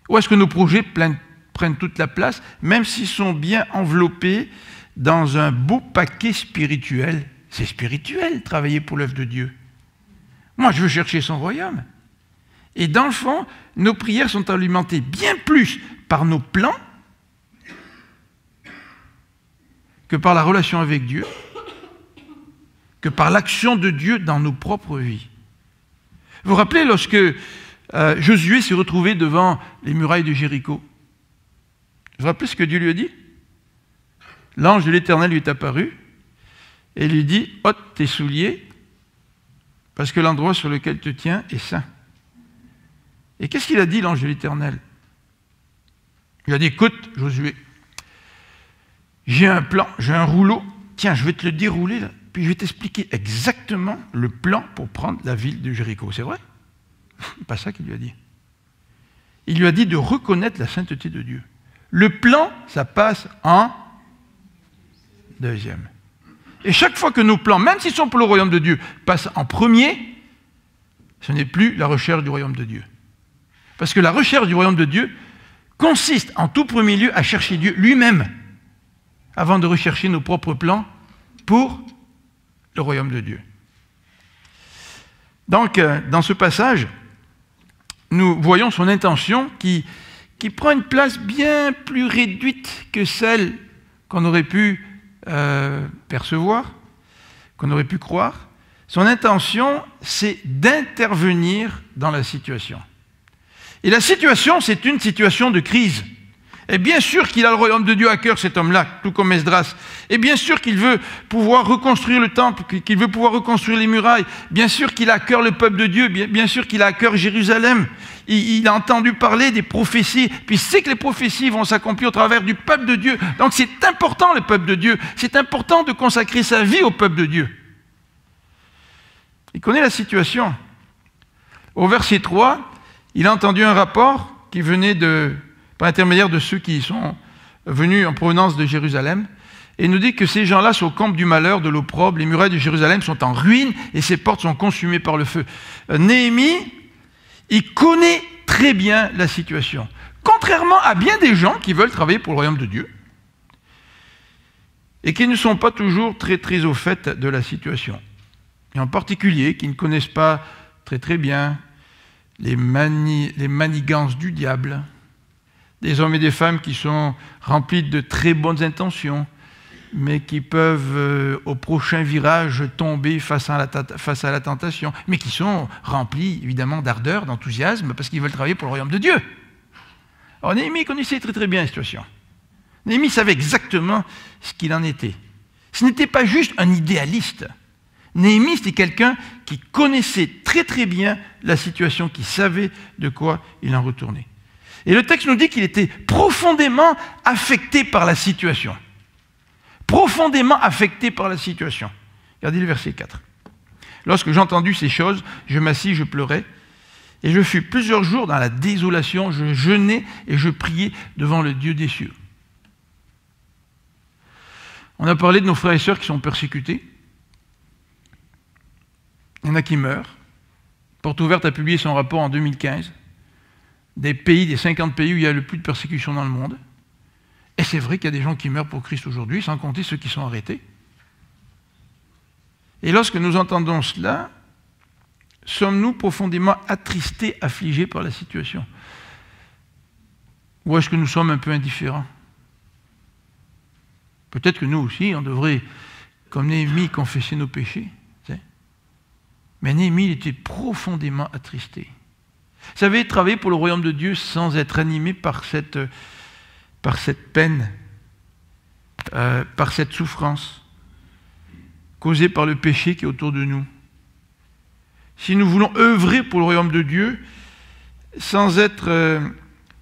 Ou est-ce que nos projets prennent toute la place, même s'ils sont bien enveloppés dans un beau paquet spirituel? C'est spirituel, travailler pour l'œuvre de Dieu. Moi, je veux chercher son royaume. Et dans le fond, nos prières sont alimentées bien plus par nos plans que par la relation avec Dieu, que par l'action de Dieu dans nos propres vies. Vous vous rappelez lorsque Josué s'est retrouvé devant les murailles de Jéricho? Vous vous rappelez ce que Dieu lui a dit? L'ange de l'Éternel lui est apparu et lui dit « ôte tes souliers parce que l'endroit sur lequel tu te tiens est saint. » Et qu'est-ce qu'il a dit, l'ange de l'Éternel? Il a dit « Écoute, Josué, j'ai un plan, j'ai un rouleau, tiens, je vais te le dérouler là, puis je vais t'expliquer exactement le plan pour prendre la ville de Jéricho. » C'est vrai? C'est pas ça qu'il lui a dit. Il lui a dit de reconnaître la sainteté de Dieu. Le plan, ça passe en deuxième. Et chaque fois que nos plans, même s'ils sont pour le royaume de Dieu, passent en premier, ce n'est plus la recherche du royaume de Dieu. Parce que la recherche du royaume de Dieu consiste en tout premier lieu à chercher Dieu lui-même, avant de rechercher nos propres plans pour le royaume de Dieu. Donc, dans ce passage, nous voyons son intention qui prend une place bien plus réduite que celle qu'on aurait pu percevoir, qu'on aurait pu croire. Son intention, c'est d'intervenir dans la situation. Et la situation, c'est une situation de crise. Et bien sûr qu'il a le royaume de Dieu à cœur, cet homme-là, tout comme Esdras. Et bien sûr qu'il veut pouvoir reconstruire le temple, qu'il veut pouvoir reconstruire les murailles. Bien sûr qu'il a à cœur le peuple de Dieu, bien sûr qu'il a à cœur Jérusalem. Il a entendu parler des prophéties, puis il sait que les prophéties vont s'accomplir au travers du peuple de Dieu. Donc c'est important, le peuple de Dieu. C'est important de consacrer sa vie au peuple de Dieu. Il connaît la situation. Au verset 3, il a entendu un rapport qui venait par l'intermédiaire de ceux qui sont venus en provenance de Jérusalem, et il nous dit que ces gens-là sont au camp du malheur, de l'opprobre, les murailles de Jérusalem sont en ruine, et ses portes sont consumées par le feu. Néhémie, il connaît très bien la situation. Contrairement à bien des gens qui veulent travailler pour le royaume de Dieu, et qui ne sont pas toujours très au fait de la situation. Et en particulier, qui ne connaissent pas très bien les manigances du diable, des hommes et des femmes qui sont remplis de très bonnes intentions, mais qui peuvent, au prochain virage, tomber face à la tentation, mais qui sont remplis, évidemment, d'ardeur, d'enthousiasme, parce qu'ils veulent travailler pour le royaume de Dieu. Alors Néhémie connaissait très bien la situation. Néhémie savait exactement ce qu'il en était. Ce n'était pas juste un idéaliste. Néhémie, c'était quelqu'un qui connaissait très bien la situation, qui savait de quoi il en retournait. Et le texte nous dit qu'il était profondément affecté par la situation. Profondément affecté par la situation. Regardez le verset 4. Lorsque j'ai entendu ces choses, je m'assis, je pleurais, et je fus plusieurs jours dans la désolation, je jeûnais et je priais devant le Dieu des cieux. On a parlé de nos frères et sœurs qui sont persécutés. Il y en a qui meurent. Porte ouverte a publié son rapport en 2015. Des 50 pays où il y a le plus de persécution dans le monde. Et c'est vrai qu'il y a des gens qui meurent pour Christ aujourd'hui, sans compter ceux qui sont arrêtés. Et lorsque nous entendons cela, sommes-nous profondément attristés, affligés par la situation? Ou est-ce que nous sommes un peu indifférents? Peut-être que nous aussi, on devrait, comme Néhémie, confesser nos péchés. Mais Néhémie, il était profondément attristé. Vous savez, travailler pour le royaume de Dieu sans être animé par cette peine, par cette souffrance causée par le péché qui est autour de nous. Si nous voulons œuvrer pour le royaume de Dieu sans être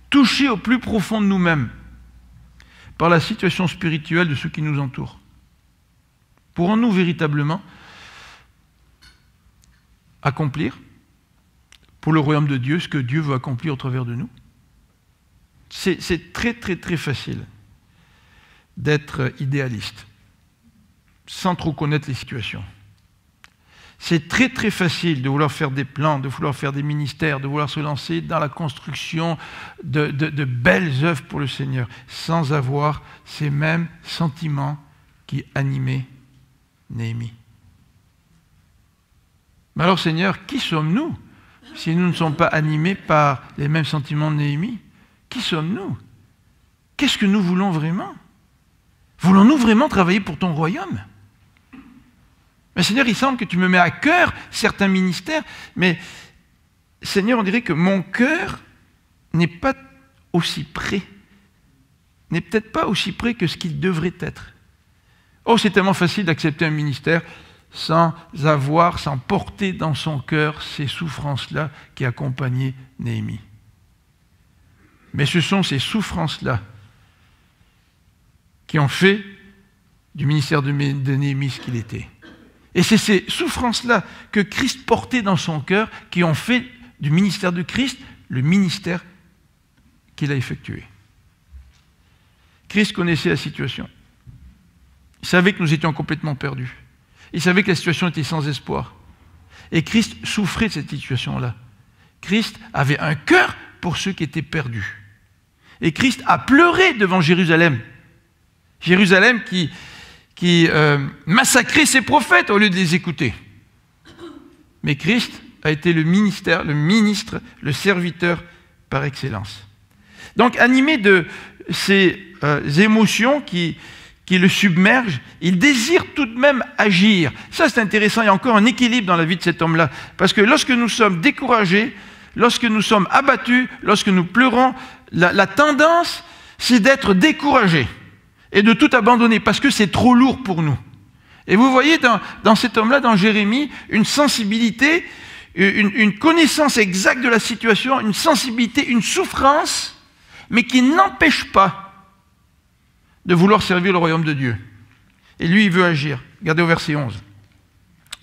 touchés au plus profond de nous-mêmes par la situation spirituelle de ceux qui nous entourent, pourrons-nous véritablement accomplir pour le royaume de Dieu ce que Dieu veut accomplir au travers de nous? C'est très facile d'être idéaliste, sans trop connaître les situations. C'est très facile de vouloir faire des plans, de vouloir faire des ministères, de vouloir se lancer dans la construction de belles œuvres pour le Seigneur, sans avoir ces mêmes sentiments qui animaient Néhémie. Mais alors, Seigneur, qui sommes-nous si nous ne sommes pas animés par les mêmes sentiments de Néhémie? Qui sommes-nous? Qu'est-ce que nous voulons vraiment? Voulons-nous vraiment travailler pour ton royaume? Mais Seigneur, il semble que tu me mets à cœur certains ministères, mais Seigneur, on dirait que mon cœur n'est pas aussi près, n'est peut-être pas aussi près que ce qu'il devrait être. Oh, c'est tellement facile d'accepter un ministère sans porter dans son cœur ces souffrances-là qui accompagnaient Néhémie. Mais ce sont ces souffrances-là qui ont fait du ministère de Néhémie ce qu'il était. Et c'est ces souffrances-là que Christ portait dans son cœur qui ont fait du ministère de Christ le ministère qu'il a effectué. Christ connaissait la situation. Il savait que nous étions complètement perdus. Il savait que la situation était sans espoir. Et Christ souffrait de cette situation-là. Christ avait un cœur pour ceux qui étaient perdus. Et Christ a pleuré devant Jérusalem. Jérusalem qui massacrait ses prophètes au lieu de les écouter. Mais Christ a été le ministre, le serviteur par excellence. Donc, animé de ces émotions qui le submergent, il désire tout de même agir. Ça, c'est intéressant. Il y a encore un équilibre dans la vie de cet homme-là. Parce que lorsque nous sommes découragés, lorsque nous sommes abattus, lorsque nous pleurons, la tendance, c'est d'être découragés et de tout abandonner parce que c'est trop lourd pour nous. Et vous voyez dans cet homme-là, dans Jérémie, une sensibilité, une connaissance exacte de la situation, une sensibilité, une souffrance, mais qui n'empêche pas de vouloir servir le royaume de Dieu. Et lui, il veut agir. Regardez au verset 11.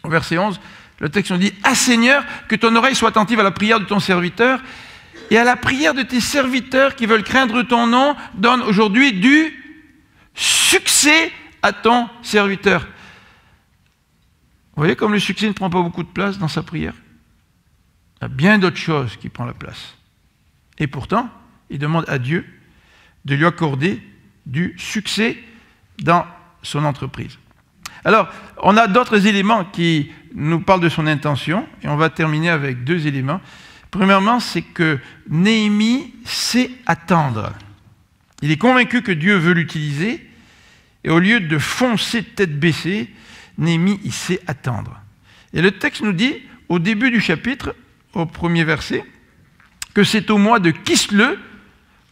Au verset 11, le texte nous dit « Ah Seigneur, que ton oreille soit attentive à la prière de ton serviteur et à la prière de tes serviteurs qui veulent craindre ton nom, donne aujourd'hui du succès à ton serviteur. » Vous voyez comme le succès ne prend pas beaucoup de place dans sa prière? Il y a bien d'autres choses qui prennent la place. Et pourtant, il demande à Dieu de lui accorder du succès dans son entreprise. Alors, on a d'autres éléments qui nous parlent de son intention, et on va terminer avec 2 éléments. Premièrement, c'est que Néhémie sait attendre. Il est convaincu que Dieu veut l'utiliser, et au lieu de foncer tête baissée, Néhémie, il sait attendre. Et le texte nous dit, au début du chapitre, au 1er verset, que c'est au mois de Kislev,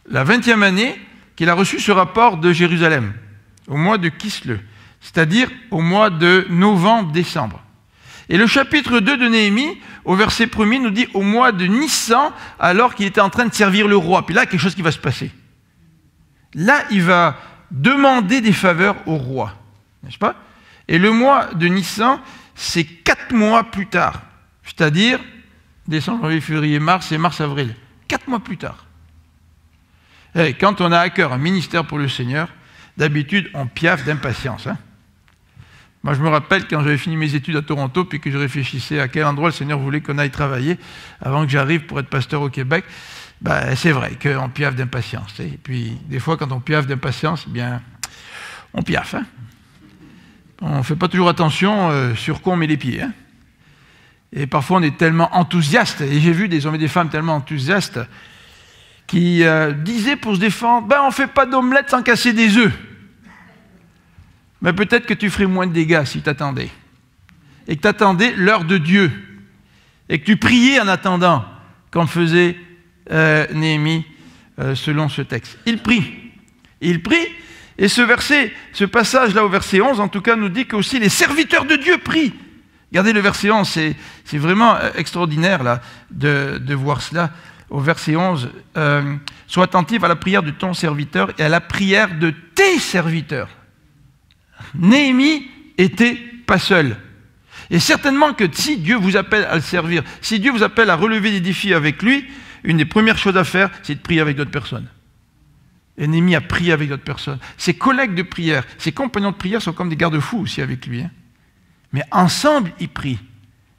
la 20e année, qu'il a reçu ce rapport de Jérusalem. Au mois de Kislev, c'est-à-dire au mois de novembre-décembre. Et le chapitre 2 de Néhémie, au verset 1er, nous dit au mois de Nissan, alors qu'il était en train de servir le roi. Puis là, quelque chose qui va se passer. Là, il va demander des faveurs au roi, n'est-ce pas? Et le mois de Nissan, c'est 4 mois plus tard, c'est-à-dire décembre, janvier, février, mars et mars-avril. 4 mois plus tard. Et quand on a à cœur un ministère pour le Seigneur, d'habitude, on piaffe d'impatience. Hein? Moi, je me rappelle quand j'avais fini mes études à Toronto, puis que je réfléchissais à quel endroit le Seigneur voulait qu'on aille travailler avant que j'arrive pour être pasteur au Québec. Ben, c'est vrai qu'on piaffe d'impatience. Et puis, des fois, quand on piaffe d'impatience, bien, on piaffe. Hein? On ne fait pas toujours attention sur quoi on met les pieds. Hein? Et parfois, on est tellement enthousiaste, et j'ai vu des hommes et des femmes tellement enthousiastes qui disaient pour se défendre, ben, on ne fait pas d'omelette sans casser des œufs. Mais peut-être que tu ferais moins de dégâts si tu attendais. Et que tu attendais l'heure de Dieu. Et que tu priais en attendant, comme faisait Néhémie selon ce texte. Il prie. Il prie. Et ce verset, ce passage-là au verset 11, en tout cas, nous dit qu'aussi les serviteurs de Dieu prient. Regardez le verset 11, c'est vraiment extraordinaire là, de voir cela. Au verset 11, « Sois attentif à la prière de ton serviteur et à la prière de tes serviteurs. » Néhémie était pas seul. Et certainement que si Dieu vous appelle à le servir, si Dieu vous appelle à relever des défis avec lui, une des premières choses à faire, c'est de prier avec d'autres personnes. Et Néhémie a prié avec d'autres personnes. Ses collègues de prière, ses compagnons de prière sont comme des garde-fous aussi avec lui. Hein. Mais ensemble, ils prient.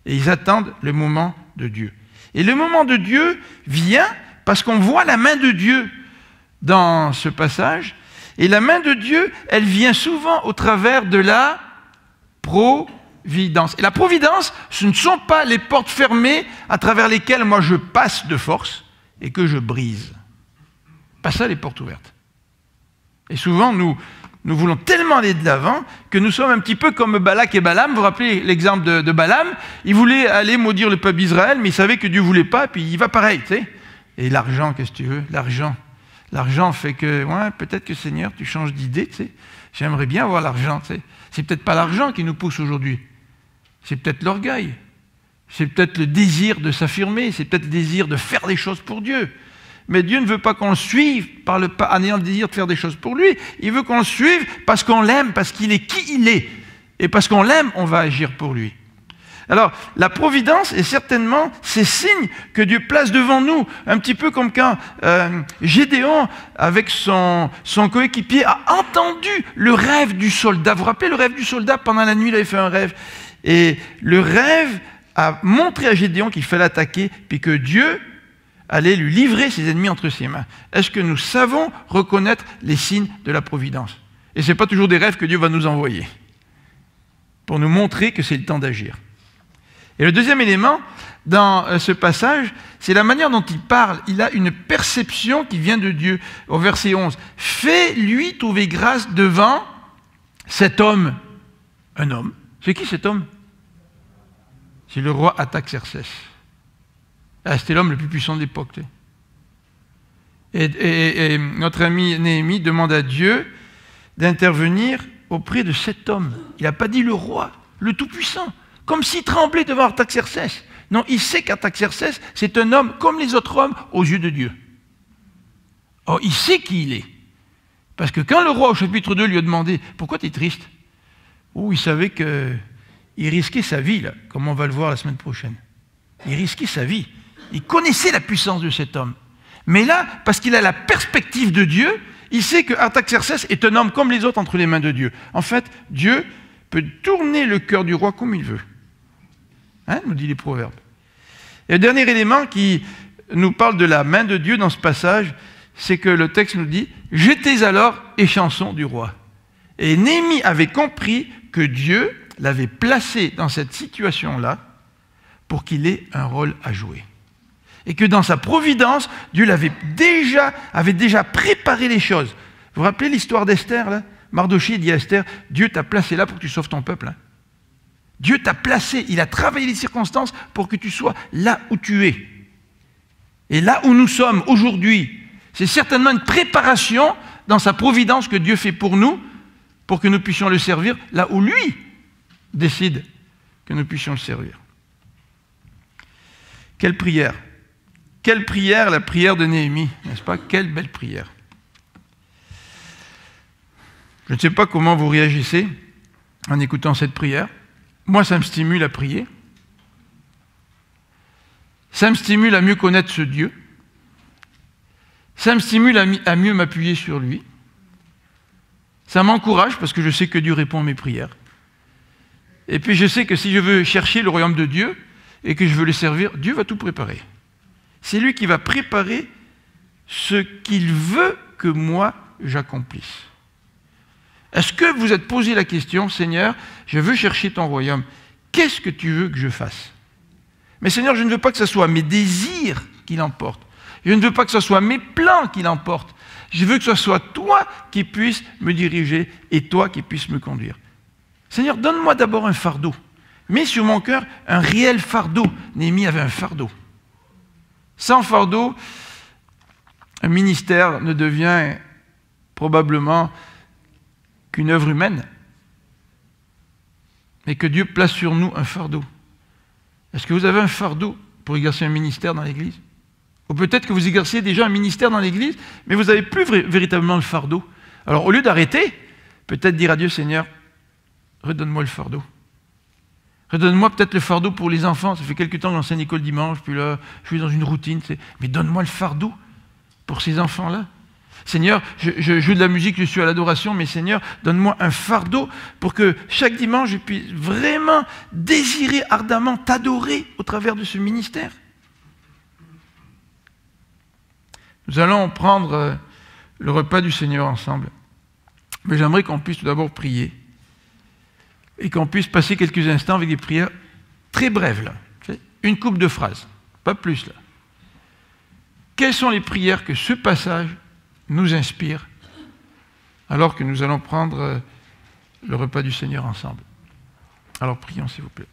Et ils attendent le moment de Dieu. Et le moment de Dieu vient parce qu'on voit la main de Dieu dans ce passage. Et la main de Dieu, elle vient souvent au travers de la providence. Et la providence, ce ne sont pas les portes fermées à travers lesquelles moi je passe de force et que je brise. Pas ça les portes ouvertes. Et souvent, nous voulons tellement aller de l'avant que nous sommes un petit peu comme Balak et Balaam. Vous vous rappelez l'exemple de Balaam? Il voulait aller maudire le peuple d'Israël, mais il savait que Dieu ne voulait pas, puis il va pareil. Tu sais. Et l'argent, qu'est-ce que tu veux? L'argent. L'argent fait que, ouais, peut-être que Seigneur, tu changes d'idée. Tu sais. J'aimerais bien avoir l'argent. Tu sais. C'est peut-être pas l'argent qui nous pousse aujourd'hui. C'est peut-être l'orgueil. C'est peut-être le désir de s'affirmer. C'est peut-être le désir de faire des choses pour Dieu. Mais Dieu ne veut pas qu'on le suive en ayant le désir de faire des choses pour lui. Il veut qu'on le suive parce qu'on l'aime, parce qu'il est qui il est. Et parce qu'on l'aime, on va agir pour lui. Alors, la providence est certainement ces signes que Dieu place devant nous. Un petit peu comme quand Gédéon, avec son coéquipier, a entendu le rêve du soldat. Vous vous rappelez le rêve du soldat? Pendant la nuit, il avait fait un rêve. Et le rêve a montré à Gédéon qu'il fallait attaquer, puis que Dieu allait lui livrer ses ennemis entre ses mains. Est-ce que nous savons reconnaître les signes de la providence? Et ce n'est pas toujours des rêves que Dieu va nous envoyer pour nous montrer que c'est le temps d'agir. Et le deuxième élément dans ce passage, c'est la manière dont il parle. Il a une perception qui vient de Dieu. Au verset 11, « Fais-lui trouver grâce devant cet homme. » Un homme. C'est qui cet homme? C'est le roi Artaxerxès. Ah, c'était l'homme le plus puissant de l'époque. Tu sais. Et notre ami Néhémie demande à Dieu d'intervenir auprès de cet homme. Il n'a pas dit le roi, le tout-puissant, comme s'il tremblait devant Artaxerxès. Non, il sait qu'Artaxerxès, c'est un homme comme les autres hommes aux yeux de Dieu. Oh, il sait qui il est. Parce que quand le roi, au chapitre 2, lui a demandé « Pourquoi tu es triste ?» Oh, il savait qu'il risquait sa vie, là, comme on va le voir la semaine prochaine. Il risquait sa vie. Il connaissait la puissance de cet homme. Mais là, parce qu'il a la perspective de Dieu, il sait que Artaxerxès est un homme comme les autres entre les mains de Dieu. En fait, Dieu peut tourner le cœur du roi comme il veut. Hein, nous dit les Proverbes. Et le dernier élément qui nous parle de la main de Dieu dans ce passage, c'est que le texte nous dit « J'étais alors échanson du roi ». Et Néhémie avait compris que Dieu l'avait placé dans cette situation-là pour qu'il ait un rôle à jouer. Et que dans sa providence, Dieu avait déjà préparé les choses. Vous vous rappelez l'histoire d'Esther, là? Mardochée dit à Esther, Dieu t'a placé là pour que tu sauves ton peuple. Hein. Dieu t'a placé, il a travaillé les circonstances pour que tu sois là où tu es. Et là où nous sommes aujourd'hui, c'est certainement une préparation dans sa providence que Dieu fait pour nous, pour que nous puissions le servir là où lui décide que nous puissions le servir. Quelle prière! Quelle prière, la prière de Néhémie, n'est-ce pas? Quelle belle prière! Je ne sais pas comment vous réagissez en écoutant cette prière. Moi, ça me stimule à prier. Ça me stimule à mieux connaître ce Dieu. Ça me stimule à mieux m'appuyer sur lui. Ça m'encourage parce que je sais que Dieu répond à mes prières. Et puis je sais que si je veux chercher le royaume de Dieu et que je veux le servir, Dieu va tout préparer. C'est lui qui va préparer ce qu'il veut que moi j'accomplisse. Est-ce que vous êtes posé la question, Seigneur, je veux chercher ton royaume, qu'est-ce que tu veux que je fasse? Mais Seigneur, je ne veux pas que ce soit mes désirs qui l'emportent. Je ne veux pas que ce soit mes plans qui l'emportent. Je veux que ce soit toi qui puisses me diriger et toi qui puisses me conduire. Seigneur, donne-moi d'abord un fardeau. Mets sur mon cœur un réel fardeau. Néhémie avait un fardeau. Sans fardeau, un ministère ne devient probablement qu'une œuvre humaine, mais que Dieu place sur nous un fardeau. Est-ce que vous avez un fardeau pour exercer un ministère dans l'Église? Ou peut-être que vous exerciez déjà un ministère dans l'Église, mais vous n'avez plus véritablement le fardeau. Alors au lieu d'arrêter, peut-être dire à Dieu, Seigneur, redonne-moi le fardeau. Redonne-moi peut-être le fardeau pour les enfants. Ça fait quelque temps que j'enseigne l'école dimanche, puis là, je suis dans une routine. Mais donne-moi le fardeau pour ces enfants-là. Seigneur, je joue de la musique, je suis à l'adoration, mais Seigneur, donne-moi un fardeau pour que chaque dimanche, je puisse vraiment désirer ardemment t'adorer au travers de ce ministère. Nous allons prendre le repas du Seigneur ensemble. Mais j'aimerais qu'on puisse tout d'abord prier et qu'on puisse passer quelques instants avec des prières très brèves, là. Une couple de phrases, pas plus, là. Quelles sont les prières que ce passage nous inspire alors que nous allons prendre le repas du Seigneur ensemble? Alors prions, s'il vous plaît.